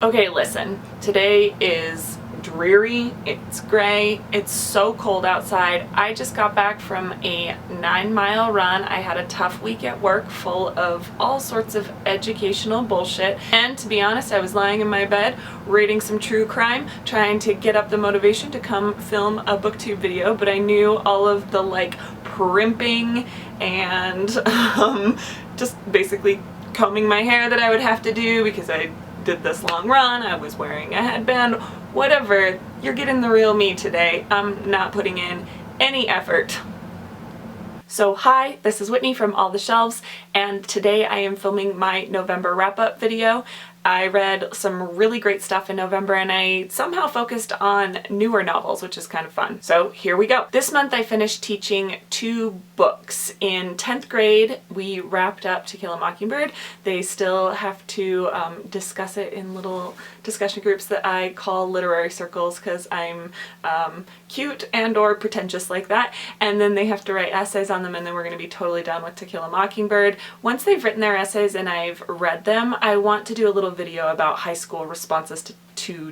Okay, listen, today is dreary, it's gray, it's so cold outside. I just got back from a 9-mile run. I had a tough week at work full of all sorts of educational bullshit, and to be honest, I was lying in my bed reading some true crime, trying to get up the motivation to come film a booktube video, but I knew all of the primping and just basically combing my hair that I would have to do because I did this long run, I was wearing a headband, whatever. You're getting the real me today. I'm not putting in any effort. So hi, this is Whitney from All the Shelves, and today I am filming my November wrap-up video. I read some really great stuff in November and I somehow focused on newer novels, which is kind of fun. So here we go. This month I finished teaching 2 books. In 10th grade, we wrapped up To Kill a Mockingbird. They still have to discuss it in little discussion groups that I call literary circles because I'm cute and or pretentious like that. And then they have to write essays on them, and then we're going to be totally done with To Kill a Mockingbird. Once they've written their essays and I've read them, I want to do a little video about high school responses to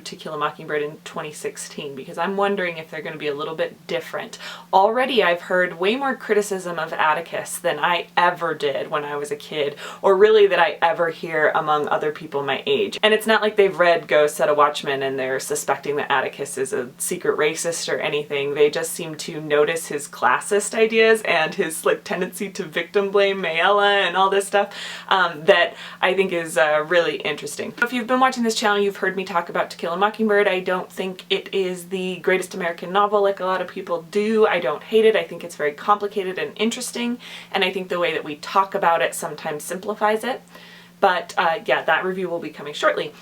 To Kill a Mockingbird in 2016 because I'm wondering if they're going to be a little bit different. Already I've heard way more criticism of Atticus than I ever did when I was a kid, or really that I ever hear among other people my age. And it's not like they've read Go Set a Watchman and they're suspecting that Atticus is a secret racist or anything. They just seem to notice his classist ideas and his tendency to victim blame Mayella and all this stuff that I think is really interesting. If you've been watching this channel, you've heard me talk about To Kill a Mockingbird. I don't think it is the greatest American novel like a lot of people do. I don't hate it. I think it's very complicated and interesting, and I think the way that we talk about it sometimes simplifies it. But yeah, that review will be coming shortly.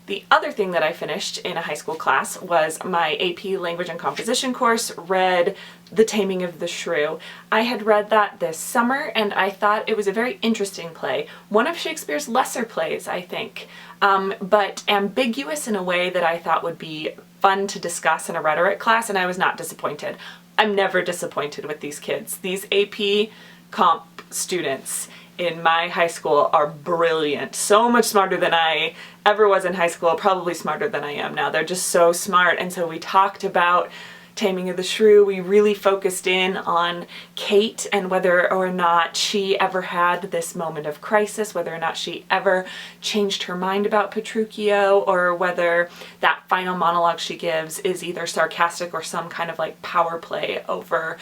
The other thing that I finished in a high school class was my AP Language and Composition course, read The Taming of the Shrew. I had read that this summer and I thought it was a very interesting play. One of Shakespeare's lesser plays, I think, but ambiguous in a way that I thought would be fun to discuss in a rhetoric class, and I was not disappointed. I'm never disappointed with these kids. These AP Comp students in my high school are brilliant. So much smarter than I ever was in high school, probably smarter than I am now. They're just so smart. And so we talked about Taming of the Shrew. We really focused in on Kate and whether or not she ever had this moment of crisis, whether or not she ever changed her mind about Petruchio, or whether that final monologue she gives is either sarcastic or some kind of power play over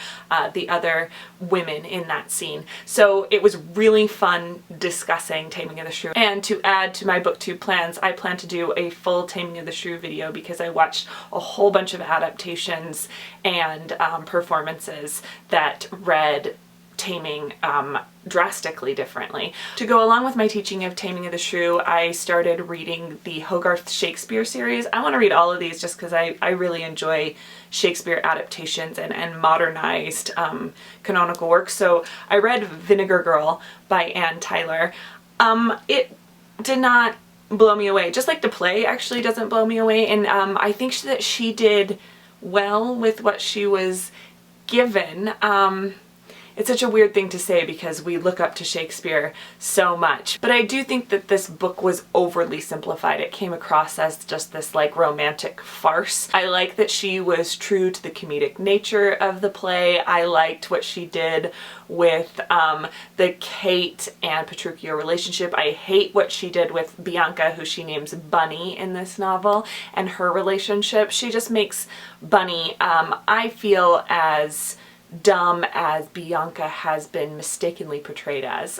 the other women in that scene. So it was really fun discussing Taming of the Shrew. And to add to my booktube plans, I plan to do a full Taming of the Shrew video because I watched a whole bunch of adaptations and performances that read Taming drastically differently. To go along with my teaching of Taming of the Shrew, I started reading the Hogarth Shakespeare series. I want to read all of these just because I really enjoy Shakespeare adaptations and modernized canonical works. So I read Vinegar Girl by Anne Tyler. It did not blow me away, just like the play actually doesn't blow me away, and I think that she did well with what she was given. It's such a weird thing to say because we look up to Shakespeare so much, but I do think that this book was overly simplified. It came across as just this romantic farce. I like that she was true to the comedic nature of the play. I liked what she did with the Kate and Petruchio relationship. I hate what she did with Bianca, who she names Bunny in this novel, and her relationship. She just makes Bunny, I feel, as dumb as Bianca has been mistakenly portrayed as.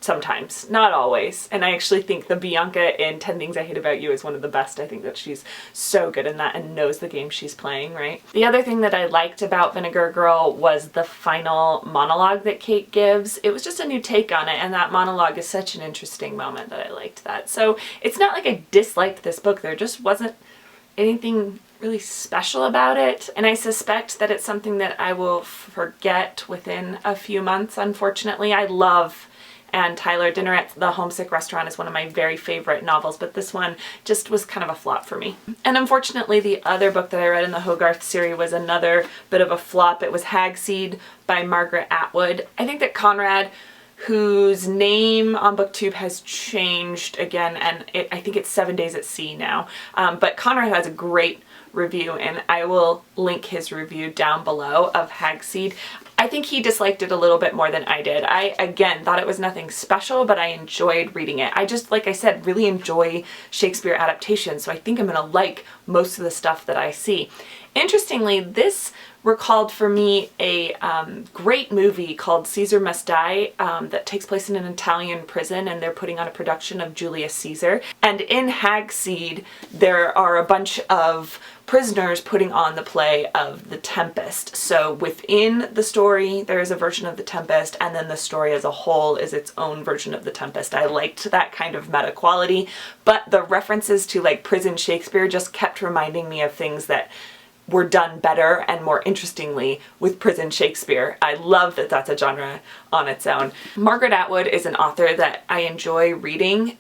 Sometimes, not always. And I actually think the Bianca in 10 Things I Hate About You is one of the best. I think that she's so good in that and knows the game she's playing, right? The other thing that I liked about Vinegar Girl was the final monologue that Kate gives. It was just a new take on it, and that monologue is such an interesting moment that I liked that. So it's not like I disliked this book. There just wasn't anything really special about it, and I suspect that it's something that I will forget within a few months, unfortunately. I love Anne Tyler. Dinner at the Homesick Restaurant is one of my very favorite novels, but this one just was kind of a flop for me. And unfortunately, the other book that I read in the Hogarth series was another bit of a flop. It was Hag-Seed by Margaret Atwood. I think that Conrad whose name on BookTube has changed again, and I think it's 7 Days at Sea now. But Conrad has a great review, and I will link his review down below of Hag-Seed. I think he disliked it a little bit more than I did. I, again, thought it was nothing special, but I enjoyed reading it. I just, like I said, really enjoy Shakespeare adaptations, so I think I'm gonna like most of the stuff that I see. Interestingly, this recalled for me a great movie called Caesar Must Die that takes place in an Italian prison, and they're putting on a production of Julius Caesar. And in Hag-Seed, there are a bunch of prisoners putting on the play of The Tempest. So within the story, there is a version of The Tempest, and then the story as a whole is its own version of The Tempest. I liked that kind of meta quality, but the references to like prison Shakespeare just kept reminding me of things that were done better and more interestingly with prison Shakespeare. I love that that's a genre on its own. Margaret Atwood is an author that I enjoy reading,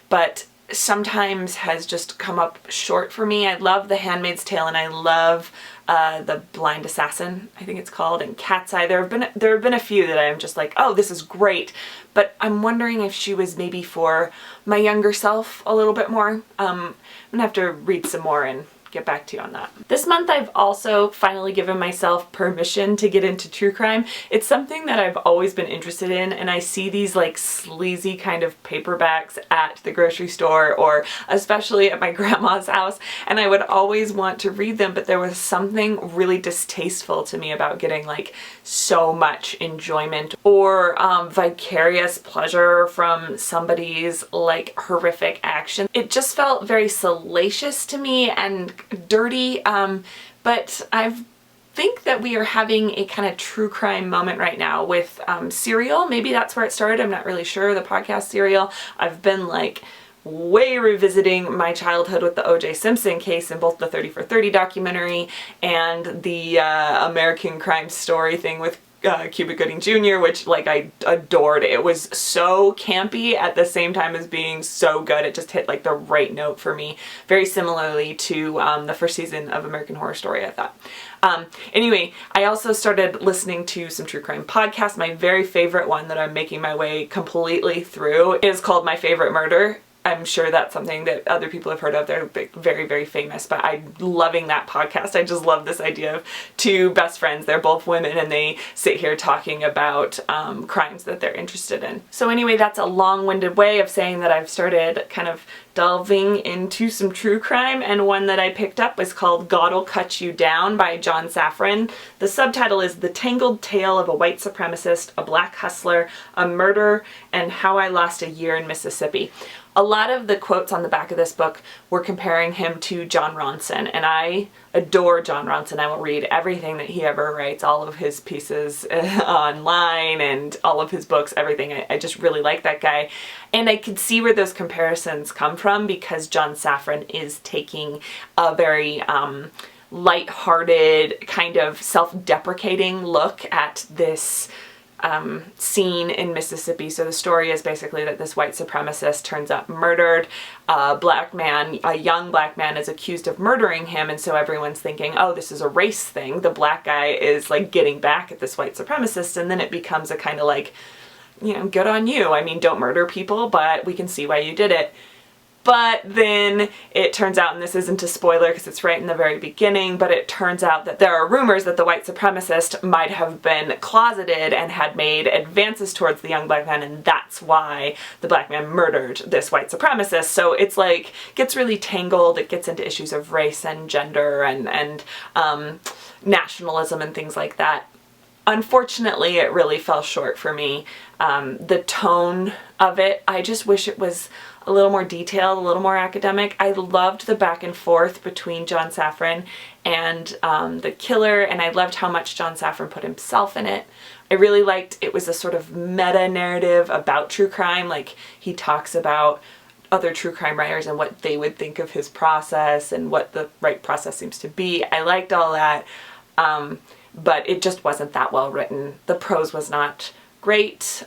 but sometimes has just come up short for me. I love The Handmaid's Tale, and I love The Blind Assassin, I think it's called, and Cat's Eye. There have been a few that I'm just like, oh, this is great, but I'm wondering if she was maybe for my younger self a little bit more. I'm gonna have to read some more and get back to you on that. This month I've also finally given myself permission to get into true crime. It's something that I've always been interested in, and I see these like sleazy kind of paperbacks at the grocery store or especially at my grandma's house, and I would always want to read them, but there was something really distasteful to me about getting like so much enjoyment or vicarious pleasure from somebody's like horrific action. It just felt very salacious to me and dirty, but I think that we are having a kind of true crime moment right now with Serial. Maybe that's where it started. I'm not really sure. The podcast Serial. I've been like way revisiting my childhood with the O.J. Simpson case in both the 30 for 30 documentary and the American Crime Story thing with Cuba Gooding Jr., which like I adored. It was so campy at the same time as being so good. It just hit like the right note for me. Very similarly to the first season of American Horror Story, I thought. Anyway, I also started listening to some true crime podcasts. My very favorite one that I'm making my way completely through is called My Favorite Murder. I'm sure that's something that other people have heard of. They're very, very famous, but I'm loving that podcast. I just love this idea of two best friends. They're both women, and they sit here talking about crimes that they're interested in. So anyway, that's a long-winded way of saying that I've started kind of delving into some true crime, and one that I picked up was called God'll Cut You Down by John Safran. The subtitle is The Tangled Tale of a White Supremacist, a Black Hustler, a Murder, and How I Lost a Year in Mississippi. A lot of the quotes on the back of this book were comparing him to Jon Ronson, and I adore Jon Ronson. I will read everything that he ever writes, all of his pieces online and all of his books, everything. I just really like that guy. And I could see where those comparisons come from because John Safran is taking a very lighthearted, kind of self-deprecating look at this scene in Mississippi. So the story is basically that this white supremacist turns up murdered. A young black man is accused of murdering him, and so everyone's thinking, oh, this is a race thing. The black guy is like getting back at this white supremacist, and then it becomes a kind of like, you know, good on you. I mean, don't murder people, but we can see why you did it. But then it turns out, and this isn't a spoiler because it's right in the very beginning, but it turns out that there are rumors that the white supremacist might have been closeted and had made advances towards the young black man, and that's why the black man murdered this white supremacist. So it's like, gets really tangled. It gets into issues of race and gender and nationalism and things like that. Unfortunately, it really fell short for me. The tone of it, I just wish it was a little more detailed, a little more academic. I loved the back and forth between John Safran and the killer, and I loved how much John Safran put himself in it. I really liked it was a sort of meta narrative about true crime. Like, he talks about other true crime writers and what they would think of his process and what the right process seems to be. I liked all that, but it just wasn't that well written. The prose was not great.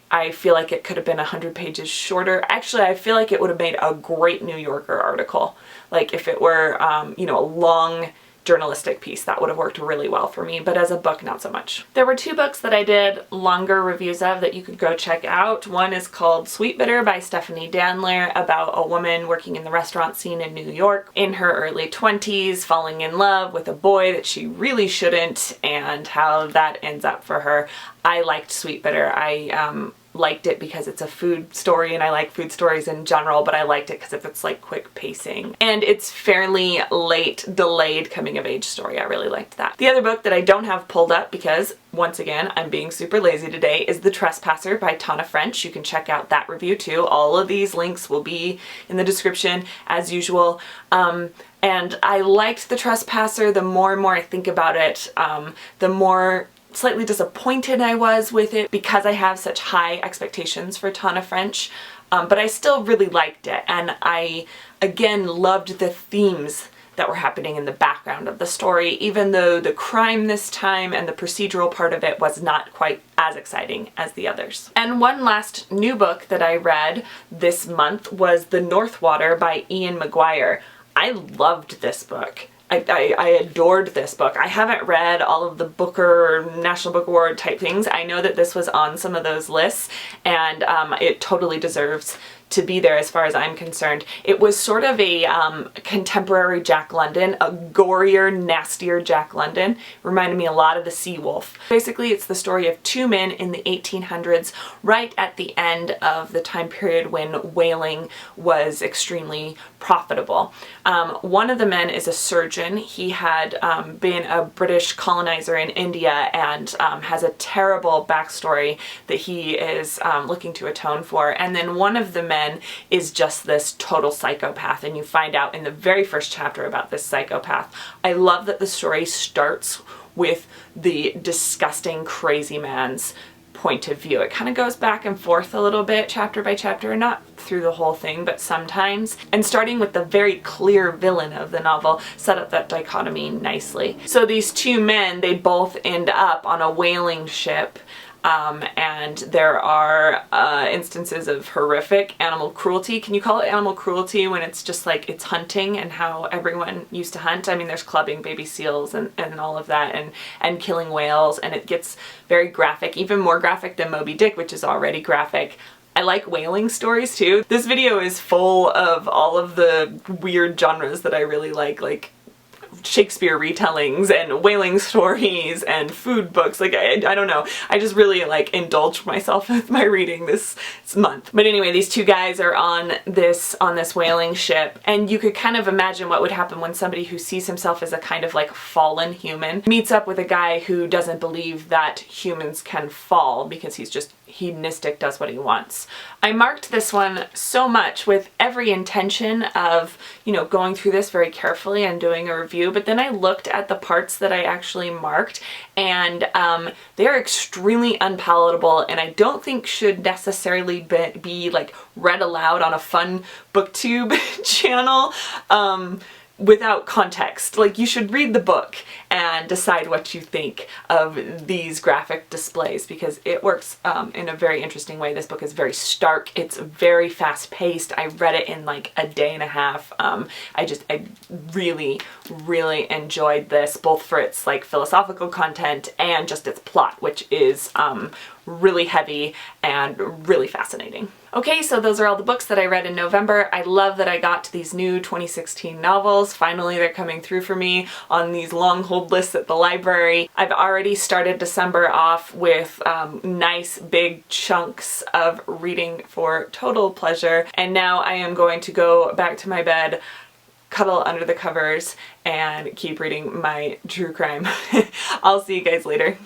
I feel like it could have been 100 pages shorter. Actually, I feel like it would have made a great New Yorker article. Like if it were, you know, a long journalistic piece. That would have worked really well for me, but as a book, not so much. There were two books that I did longer reviews of that you could go check out. One is called Sweet Bitter by Stephanie Danler, about a woman working in the restaurant scene in New York in her early 20s, falling in love with a boy that she really shouldn't, and how that ends up for her. I liked Sweet Bitter. I liked it because it's a food story, and I like food stories in general, but I liked it because of its like quick pacing. And it's fairly late, delayed coming of age story. I really liked that. The other book that I don't have pulled up because, once again, I'm being super lazy today, is The Trespasser by Tana French. You can check out that review too. All of these links will be in the description as usual. And I liked The Trespasser. The more and more I think about it, the more slightly disappointed I was with it because I have such high expectations for Tana French, but I still really liked it, and I again loved the themes that were happening in the background of the story, even though the crime this time and the procedural part of it was not quite as exciting as the others. And one last new book that I read this month was The Northwater by Ian McGuire. I loved this book. I adored this book. I haven't read all of the Booker, National Book Award type things. I know that this was on some of those lists, and it totally deserves to be there as far as I'm concerned. It was sort of a contemporary Jack London, a gorier, nastier Jack London. Reminded me a lot of The Sea Wolf. Basically, it's the story of two men in the 1800s, right at the end of the time period when whaling was extremely profitable. One of the men is a surgeon. He had been a British colonizer in India and has a terrible backstory that he is looking to atone for. And then one of the men is just this total psychopath, and you find out in the very first chapter about this psychopath. I love that the story starts with the disgusting, crazy man's point of view. It kind of goes back and forth a little bit, chapter by chapter, not through the whole thing, but sometimes. And starting with the very clear villain of the novel set up that dichotomy nicely. So these two men, they both end up on a whaling ship, and there are instances of horrific animal cruelty. Can you call it animal cruelty when it's just like it's hunting and how everyone used to hunt? I mean, there's clubbing baby seals and all of that, and killing whales, and it gets very graphic, even more graphic than Moby Dick, which is already graphic. I like whaling stories too. This video is full of all of the weird genres that I really like Shakespeare retellings and whaling stories and food books. Like, I don't know. I just really like indulged myself with my reading this month. But anyway, these two guys are on this whaling ship, and you could kind of imagine what would happen when somebody who sees himself as a kind of like fallen human meets up with a guy who doesn't believe that humans can fall because he's just hedonistic, does what he wants. I marked this one so much with every intention of, you know, going through this very carefully and doing a review, but then I looked at the parts that I actually marked, and they're extremely unpalatable, and I don't think should necessarily be like read aloud on a fun booktube channel without context. Like, you should read the book and decide what you think of these graphic displays, because it works in a very interesting way. This book is very stark. It's very fast paced. I read it in like a day and a half. I really, really enjoyed this, both for its like philosophical content and just its plot, which is really heavy and really fascinating. Okay, so those are all the books that I read in November. I love that I got these new 2016 novels. Finally, they're coming through for me on these long hold lists at the library. I've already started December off with nice big chunks of reading for total pleasure, and now I am going to go back to my bed, cuddle under the covers, and keep reading my true crime. I'll see you guys later.